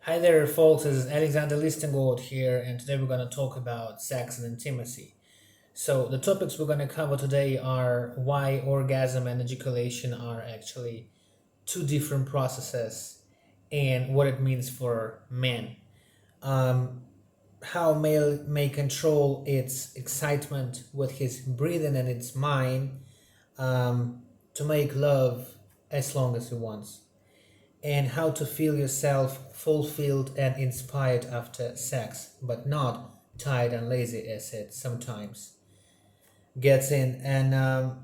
Hi there, folks. This is Alexander Listengold here, and today we're going to talk about sex and intimacy. So, the topics we're going to cover today are why orgasm and ejaculation are actually two different processes and what it means for men. Um, how male may control its excitement with his breathing and its mind to make love as long as he wants, and how to feel yourself fulfilled and inspired after sex, but not tired and lazy as it sometimes gets in. And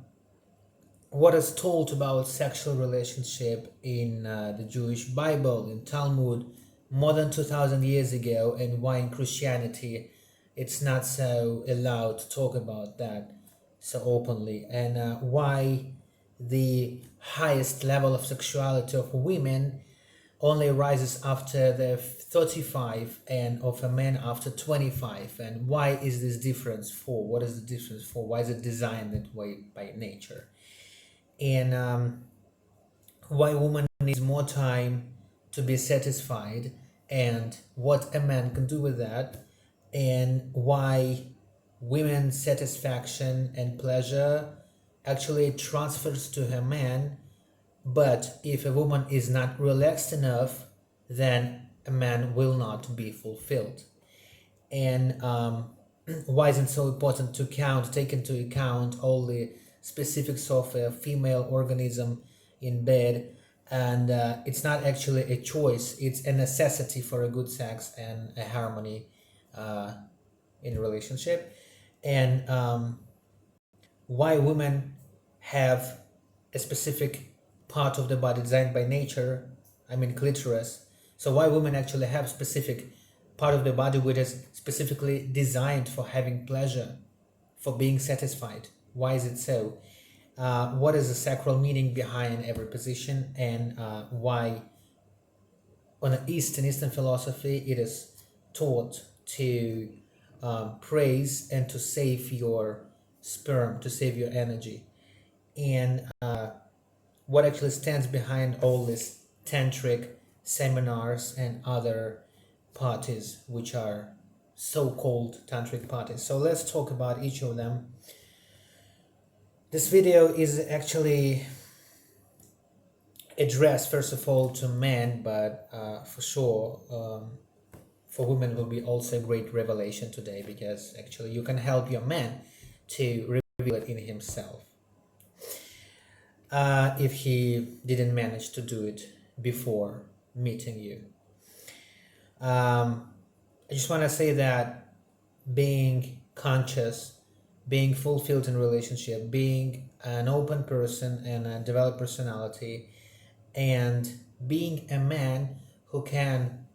what is told about sexual relationship in the Jewish Bible, in Talmud, more than 2,000 years ago, and why in Christianity it's not so allowed to talk about that so openly, and why the highest level of sexuality of women only rises after the 35 and of a man after 25. And why is this difference for? What is the difference for? Why is it designed that way by nature? And why woman needs more time to be satisfied, and what a man can do with that, and why women's satisfaction and pleasure actually transfers to her man, but if a woman is not relaxed enough, then a man will not be fulfilled. And why is it so important to take into account all the specifics of a female organism in bed? And it's not actually a choice, it's a necessity for a good sex and a harmony uh, in a relationship. And why women have a specific part of the body designed by nature, I mean clitoris. So why women actually have specific part of the body which is specifically designed for having pleasure, for being satisfied. Why is it so? What is the sacral meaning behind every position, and why on Eastern philosophy it is taught to praise and to save your sperm, to save your energy, and what actually stands behind all these tantric seminars and other parties which are so-called tantric parties. So let's talk about each of them. This video is actually addressed first of all to men, but for sure for women will be also a great revelation today, because actually you can help your man to reveal it in himself if he didn't manage to do it before meeting you. I just want to say that being conscious, being fulfilled in relationship, being an open person and a developed personality, and being a man who can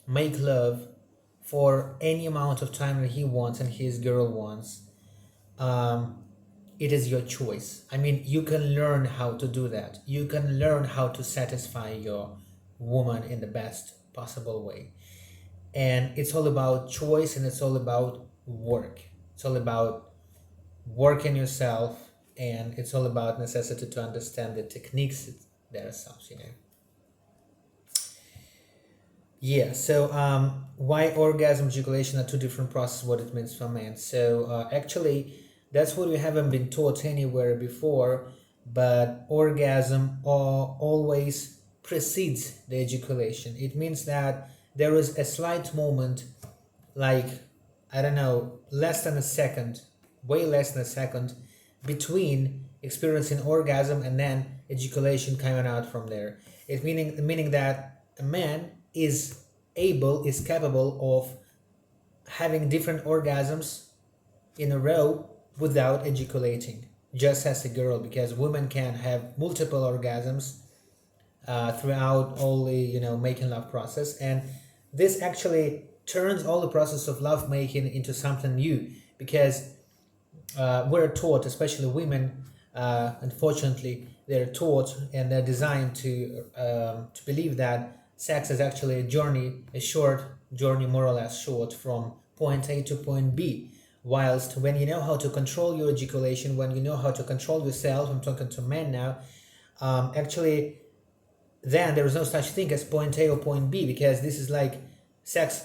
make love for any amount of time that he wants and his girl wants, it is your choice. I mean, you can learn how to do that. You can learn how to satisfy your woman in the best possible way. And it's all about choice, and it's all about work. It's all about working yourself, and it's all about necessity to understand the techniques themselves, Yeah, so why orgasm, ejaculation are two different processes, what it means for men. So actually, that's what we haven't been taught anywhere before, but orgasm always precedes the ejaculation. It means that there is a slight moment, like, I don't know, less than a second, way less than a second, between experiencing orgasm and then ejaculation coming out from there. It meaning that a man is capable of having different orgasms in a row without ejaculating, just as a girl, because women can have multiple orgasms throughout all the making love process, and this actually turns all the process of love making into something new, because we're taught, especially women, unfortunately, they're taught and they're designed to believe that sex is actually a journey, a short journey, more or less short, from point A to point B. Whilst when you know how to control your ejaculation, when you know how to control yourself, I'm talking to men now, actually then there is no such thing as point A or point B, because this is like, sex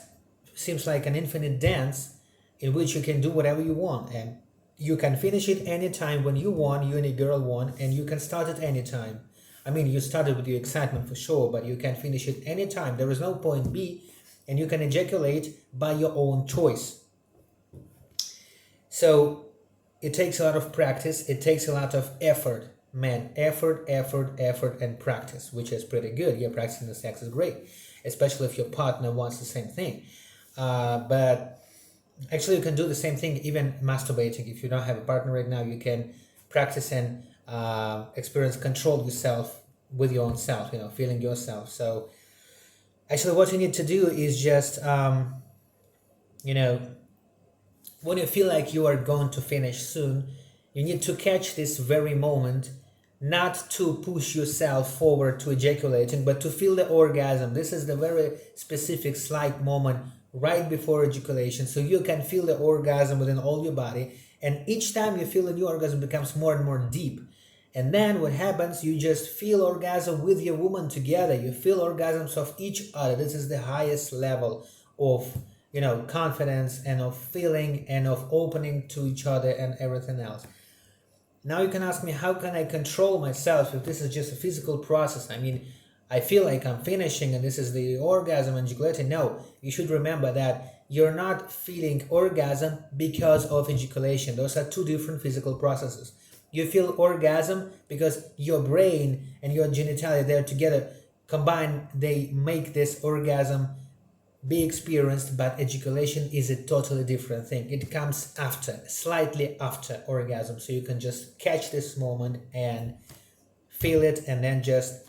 seems like an infinite dance in which you can do whatever you want, and you can finish it anytime when you want, you and a girl want, and you can start it anytime. I mean, you started with your excitement for sure, but you can finish it anytime. There is no point B, and you can ejaculate by your own choice. So it takes a lot of practice, it takes a lot of effort, man. Effort, and practice, which is pretty good. Yeah, practicing the sex is great, especially if your partner wants the same thing. But actually, you can do the same thing even masturbating. If you don't have a partner right now, you can practice and experience control yourself with your own self, feeling yourself. So actually, what you need to do is just, when you feel like you are going to finish soon, you need to catch this very moment, not to push yourself forward to ejaculating, but to feel the orgasm. This is the very specific slight moment right before ejaculation, so you can feel the orgasm within all your body, and each time you feel a new orgasm becomes more and more deep. And then what happens, you just feel orgasm with your woman together. You feel orgasms of each other. This is the highest level of confidence and of feeling and of opening to each other and everything else. Now you can ask me, how can I control myself if this is just a physical process? I mean, I feel like I'm finishing and this is the orgasm and ejaculating. No, you should remember that you're not feeling orgasm because of ejaculation. Those are two different physical processes. You feel orgasm because your brain and your genitalia, they're together, combined, they make this orgasm be experienced, but ejaculation is a totally different thing. It comes after, slightly after orgasm. So you can just catch this moment and feel it, and then just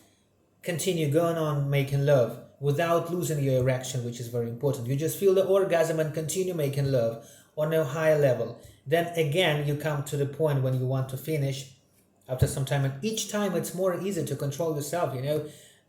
continue going on making love without losing your erection, which is very important. You just feel the orgasm and continue making love on a higher level. Then again, you come to the point when you want to finish after some time, and each time it's more easy to control yourself.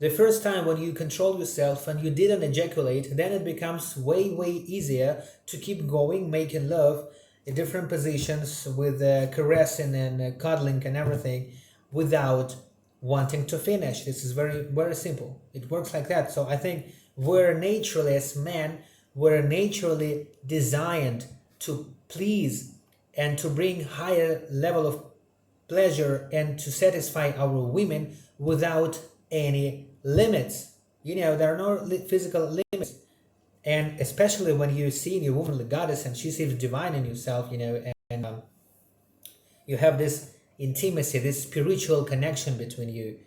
The first time when you control yourself and you didn't ejaculate, then it becomes way easier to keep going, making love in different positions with caressing and cuddling and everything without wanting to finish. This is very simple. It works like that. So I think we're naturally, as men, we're naturally designed to please and to bring higher level of pleasure and to satisfy our women without any limits. There are no physical limits. And especially when you see your womanly goddess and she seems divine in yourself, and you have this intimacy, this spiritual connection between you.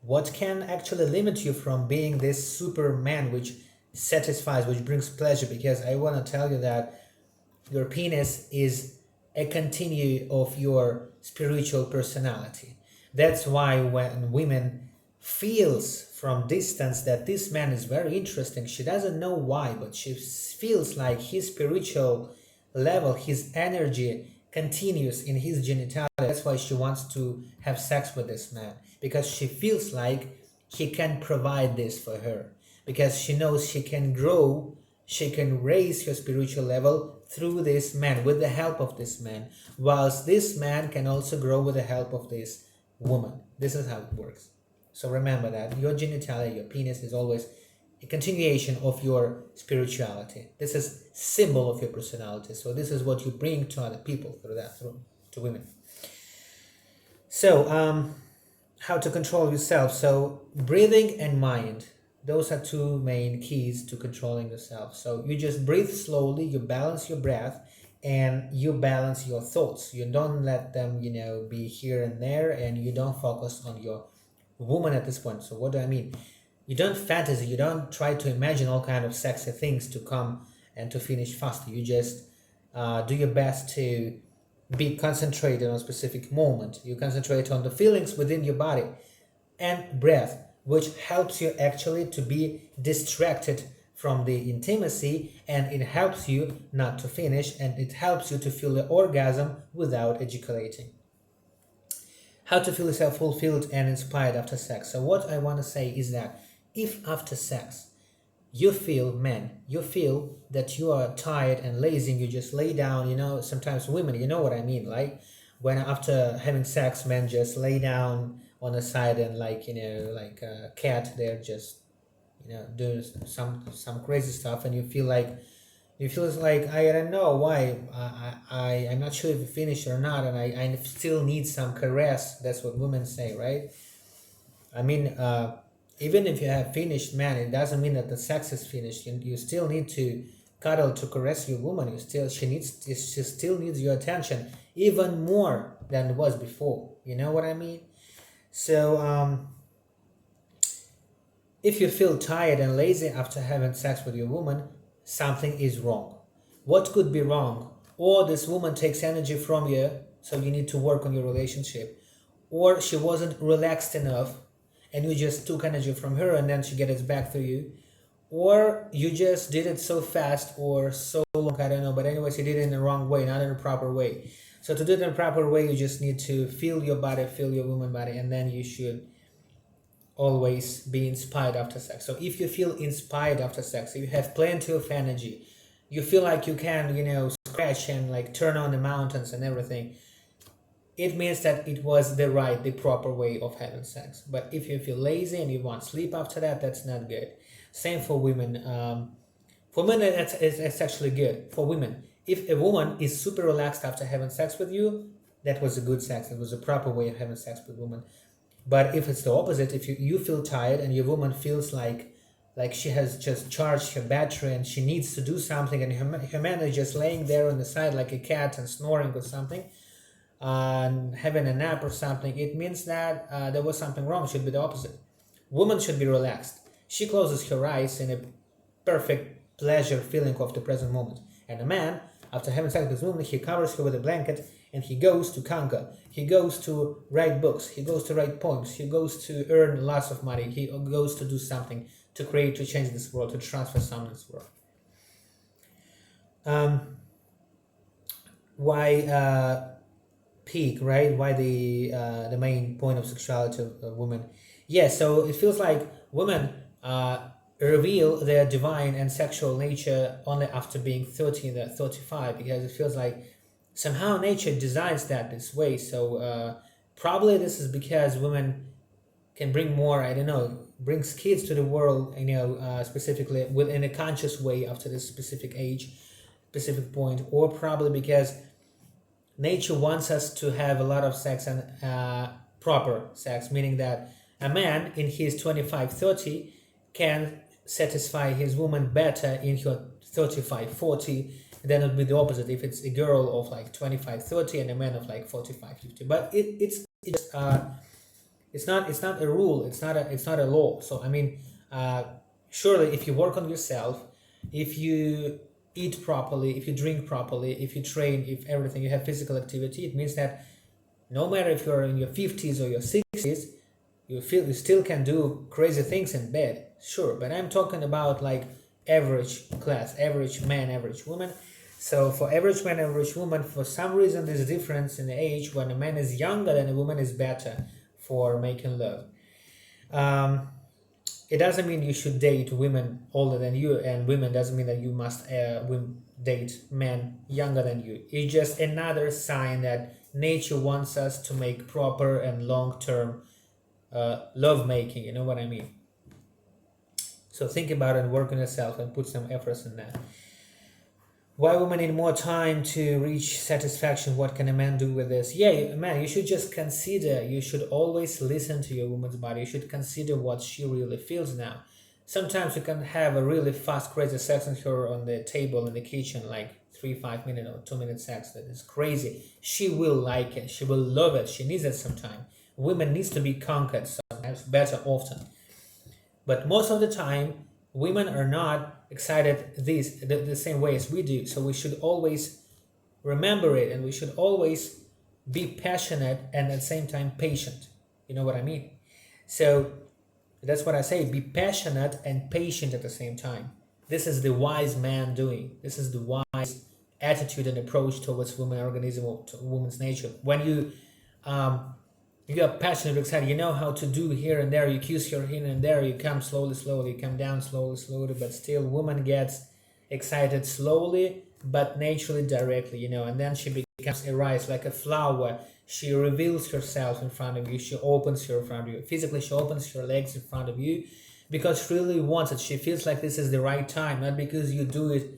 What can actually limit you from being this superman which satisfies, which brings pleasure? Because I want to tell you that your penis is a continue of your spiritual personality. That's why when women feels from distance that this man is very interesting, she doesn't know why, but she feels like his spiritual level, his energy continues in his genitalia. That's why she wants to have sex with this man, because she feels like he can provide this for her, because she knows she can grow, she can raise her spiritual level through this man, with the help of this man, whilst this man can also grow with the help of this woman. This is how it works. So remember that your genitalia, your penis, is always a continuation of your spirituality. This is symbol of your personality. So this is what you bring to other people through to women. So how to control yourself? So breathing and mind. Those are two main keys to controlling yourself. So you just breathe slowly, you balance your breath, and you balance your thoughts. You don't let them, be here and there, and you don't focus on your woman at this point. So what do I mean? You don't fantasy, you don't try to imagine all kind of sexy things to come and to finish faster. You just do your best to be concentrated on a specific moment. You concentrate on the feelings within your body and breath, which helps you actually to be distracted from the intimacy, and it helps you not to finish, and it helps you to feel the orgasm without ejaculating. How to feel yourself fulfilled and inspired after sex. So what I want to say is that if after sex you feel that you are tired and lazy, and you just lay down, sometimes women, you know what I mean, like when after having sex, men just lay down on the side, and like, like a cat, they're just, doing some crazy stuff, and you feel like, I don't know why, I'm not sure if you finished or not, and I still need some caress. That's what women say, right? I mean, even if you have finished man, it doesn't mean that the sex is finished. You still need to cuddle, to caress your woman. She still needs your attention even more than it was before. You know what I mean? So if you feel tired and lazy after having sex with your woman, something is wrong. What could be wrong? Or this woman takes energy from you, so you need to work on your relationship. Or she wasn't relaxed enough, and you just took energy from her, and then she gets it back to you. Or you just did it so fast or so long, I don't know. But anyways, you did it in the wrong way, not in the proper way. So to do it in the proper way, you just need to feel your body, feel your woman body, and then you should always be inspired after sex. So if you feel inspired after sex, if you have plenty of energy, you feel like you can, scratch and like turn on the mountains and everything, it means that it was the proper way of having sex. But if you feel lazy and you want sleep after that, that's not good. Same for women. For men, it's actually good. For women, if a woman is super relaxed after having sex with you, that was a good sex. It was a proper way of having sex with a woman. But if it's the opposite, if you feel tired and your woman feels like she has just charged her battery and she needs to do something, and her man is just laying there on the side like a cat and snoring or something, and having a nap or something, it means that there was something wrong. It should be the opposite. Woman should be relaxed. She closes her eyes in a perfect pleasure feeling of the present moment. And a man, after having sex with this woman, he covers her with a blanket and he goes to conquer. He goes to write books. He goes to write poems. He goes to earn lots of money. He goes to do something, to create, to change this world, to transfer something in this world. Why peak, right? Why the main point of sexuality of women? Yeah, so it feels like women reveal their divine and sexual nature only after being 30 and 35, because it feels like somehow nature designs that this way. So probably this is because women can bring more, I don't know, brings kids to the world, specifically within a conscious way after this specific age, specific point, or probably because nature wants us to have a lot of sex, and proper sex, meaning that a man in his 25-30 can satisfy his woman better in her 35-40. Then it would be the opposite if it's a girl of like 25-30 and a man of like 45-50. But it's not a rule. It's not a law. So I mean, surely if you work on yourself, if you eat properly, if you drink properly, if you train, if everything, you have physical activity, it means that no matter if you're in your 50s or your 60s, you still can do crazy things in bed, sure. But I'm talking about like average class, average man, average woman. So for average man, average woman, for some reason there's a difference in the age. When a man is younger than a woman is better for making love. It doesn't mean you should date women older than you, and women doesn't mean that you must date men younger than you. It's just another sign that nature wants us to make proper and long-term love making. You know what I mean? So think about it and work on yourself and put some efforts in that. Why women need more time to reach satisfaction? What can a man do with this? Yeah, man, you should just consider, you should always listen to your woman's body. You should consider what she really feels now. Sometimes you can have a really fast, crazy sex with her on the table in the kitchen, like 3-5 minute or 2 minute sex. That is crazy. She will like it. She will love it. She needs it sometime. Women needs to be conquered sometimes, better often. But most of the time, women are not excited the same way as we do. So we should always remember it, and we should always be passionate and at the same time patient. You know what I mean? So that's what I say, be passionate and patient at the same time. This is the wise man doing. This is the wise attitude and approach towards woman organism, or to woman's nature. When you are passionate, excited, you know how to do here and there, you kiss her here and there, you come slowly, you come down slowly, but still woman gets excited slowly but naturally, directly, and then she becomes a rise like a flower. She reveals herself in front of you. She opens her in front of you. Physically, she opens her legs in front of you because she really wants it. She feels like this is the right time, not because you do it,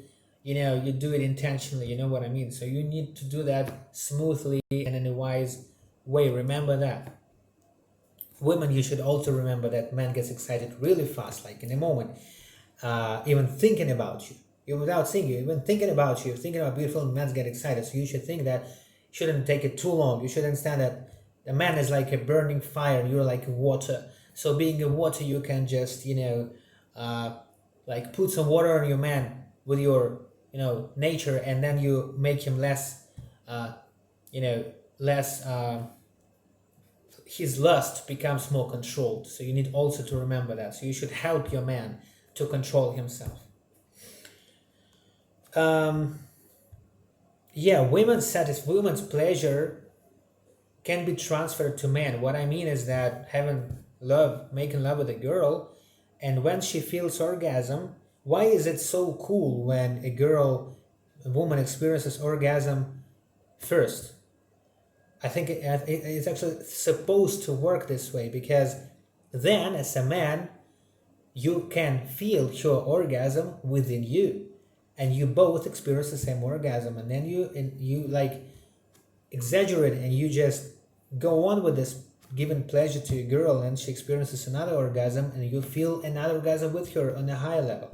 you do it intentionally. You know what I mean? So you need to do that smoothly and in a wise way. Remember that. Women, you should also remember that man gets excited really fast, like in a moment, even thinking about you. Without seeing you, even thinking about you, thinking about beautiful men get excited. So you should think that shouldn't take it too long. You should understand that a man is like a burning fire and you're like water. So being a water, you can just, like put some water on your man with your, nature, and then you make him less, less, his lust becomes more controlled. So you need also to remember that. So you should help your man to control himself. Women's pleasure can be transferred to men. What I mean is that making love with a girl, and when she feels orgasm, why is it so cool when a woman experiences orgasm first? I think it's actually supposed to work this way, because then as a man, you can feel your orgasm within you, and you both experience the same orgasm, and then you like exaggerate and you just go on with this giving pleasure to a girl, and she experiences another orgasm and you feel another orgasm with her on a higher level.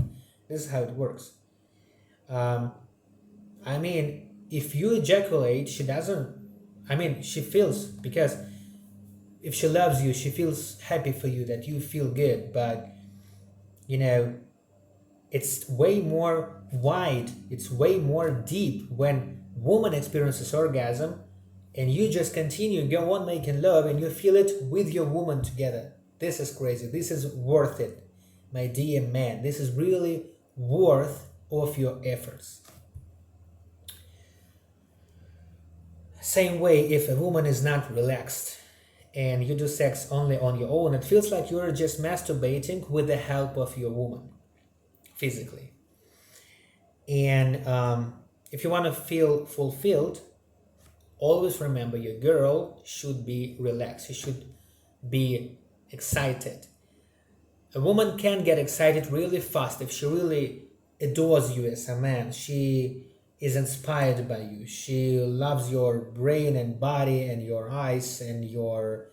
This is how it works. If you ejaculate, she feels, because if she loves you, she feels happy for you, that you feel good, but it's way more wide, it's way more deep when woman experiences orgasm and you just continue, go on making love, and you feel it with your woman together. This is crazy. This is worth it, my dear man. This is really worth of your efforts. Same way, if a woman is not relaxed and you do sex only on your own, it feels like you're just masturbating with the help of your woman physically. And if you want to feel fulfilled, always remember your girl should be relaxed. She should be excited. A woman can get excited really fast if she really adores you as a man. She is inspired by you. She loves your brain and body and your eyes and your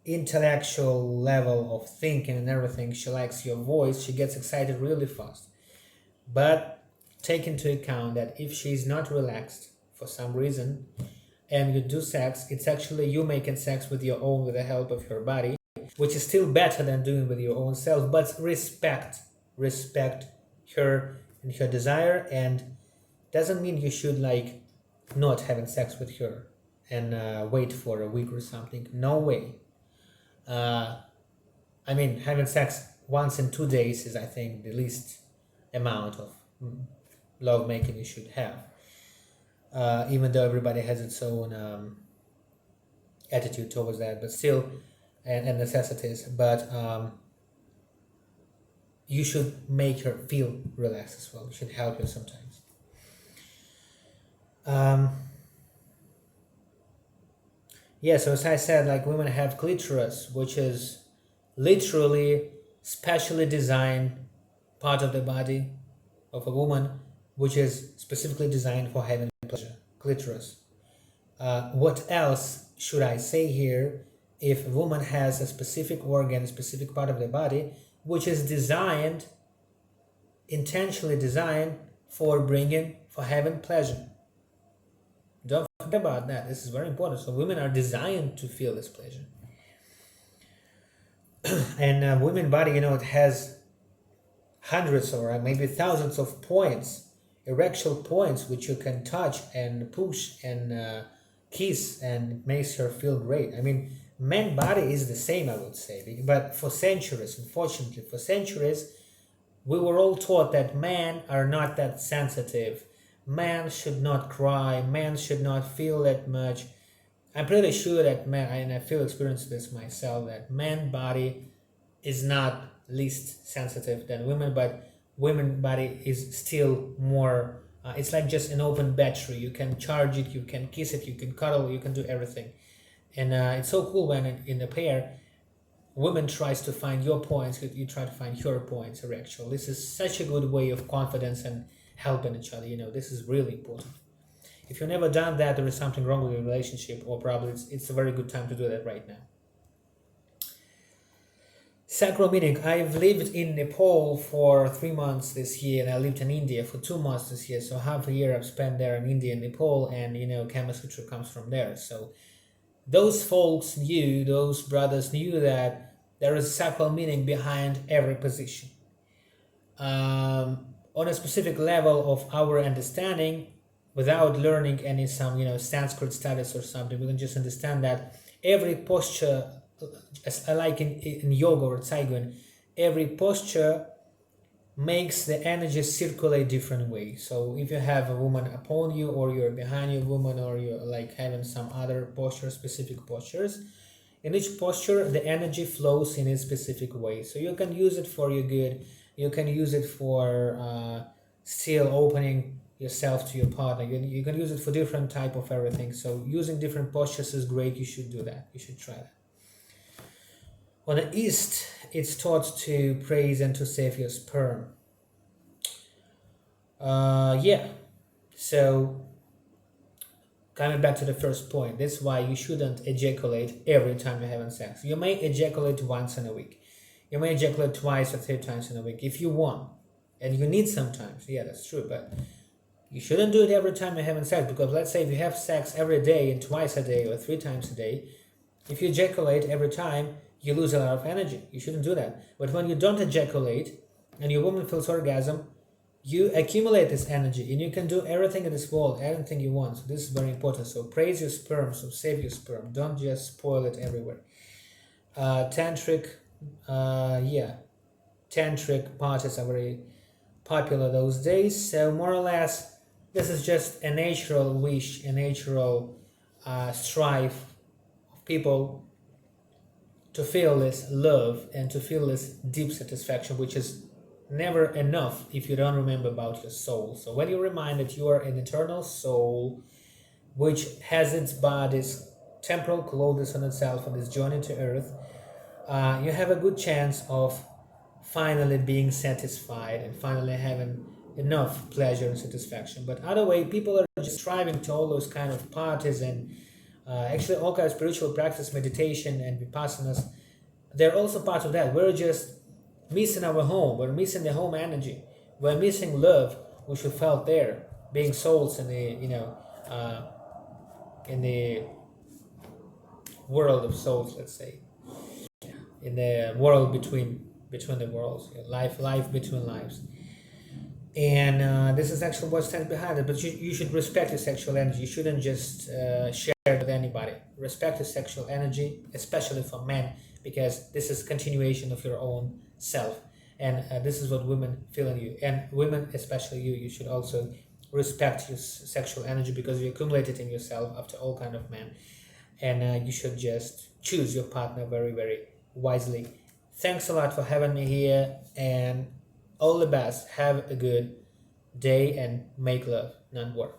intellectual level of thinking and everything. She likes your voice. She gets excited really fast. But take into account that if she's not relaxed for some reason and you do sex, it's actually you making sex with your own, with the help of your body, which is still better than doing with your own self. But respect her and her desire, and doesn't mean you should like not having sex with her and wait for a week or something. No way. Having sex once in 2 days is, I think, the least amount of love making you should have. Even though everybody has its own attitude towards that, but still, and necessities. But you should make her feel relaxed as well. You should help her sometimes. So as I said, like, women have clitoris, which is literally specially designed part of the body of a woman, which is specifically designed for having pleasure. Clitoris. What else should I say here? If a woman has a specific organ, a specific part of the body, which is intentionally designed for having pleasure. Don't forget about that. This is very important. So women are designed to feel this pleasure. And women's body, it has hundreds or maybe thousands of points, erectile points, which you can touch and push and kiss, and it makes her feel great. Man's body is the same, I would say, but for centuries, unfortunately, we were all taught that men are not that sensitive. Man should not cry. Man should not feel that much. I'm pretty sure that and I feel experienced this myself, that man's body is not least sensitive than women, but women's body is still more. It's like just an open battery. You can charge it, you can kiss it, you can cuddle, you can do everything. And it's so cool when in a pair, woman tries to find your points, you try to find her points, or actual. This is such a good way of confidence and helping each other. This is really important. If you've never done that, there is something wrong with your relationship, or probably it's a very good time to do that right now. Sacral meaning. I've lived in Nepal for 3 months this year, and I lived in India for 2 months this year. So half a year I've spent there in India and Nepal, and Kama Sutra comes from there. So those folks knew, those brothers knew that there is a sacral meaning behind every position. On a specific level of our understanding, without learning any Sanskrit studies or something, we can just understand that every posture, like in yoga or Taigun, every posture makes the energy circulate different way. So if you have a woman upon you, or you're behind your woman, or you're like having some other posture, specific postures, in each posture the energy flows in a specific way. So you can use it for your good, you can use it for still opening yourself to your partner, you can use it for different type of everything. So using different postures is great. You should do that, you should try that. On the east, it's taught to praise and to save your sperm. Yeah. So coming back to the first point, that's why you shouldn't ejaculate every time you're having sex. You may ejaculate once in a week. You may ejaculate twice or 3 times in a week if you want, and you need sometimes. Yeah, that's true, but you shouldn't do it every time you're having sex, because let's say if you have sex every day and twice a day or 3 times a day, if you ejaculate every time, you lose a lot of energy. You shouldn't do that. But when you don't ejaculate and your woman feels orgasm, you accumulate this energy, and you can do everything in this world, anything you want. So this is very important. So praise your sperm, so save your sperm. Don't just spoil it everywhere. Tantric parties are very popular those days. So more or less, this is just a natural wish, a natural strive of people to feel this love and to feel this deep satisfaction, which is never enough if you don't remember about your soul. So when you remind that you are an eternal soul which has its body's temporal clothes on itself on this journey to earth, you have a good chance of finally being satisfied and finally having enough pleasure and satisfaction. But other way, people are just striving to all those kind of parties and actually all kind of spiritual practice, meditation and vipassanas. They're also part of that. We're just missing our home. We're missing the home energy. We're missing love, which we felt there, being souls in the in the world of souls, let's say, in the world between the worlds, life between lives. And this is actually what stands behind it. But you should respect your sexual energy. You shouldn't just share it with anybody. Respect your sexual energy, especially for men, because this is continuation of your own self. And this is what women feel in you. And women, especially you should also respect your sexual energy, because you accumulate it in yourself after all kind of men. And you should just choose your partner very, very wisely. Thanks a lot for having me here, and all the best. Have a good day and make love, not war.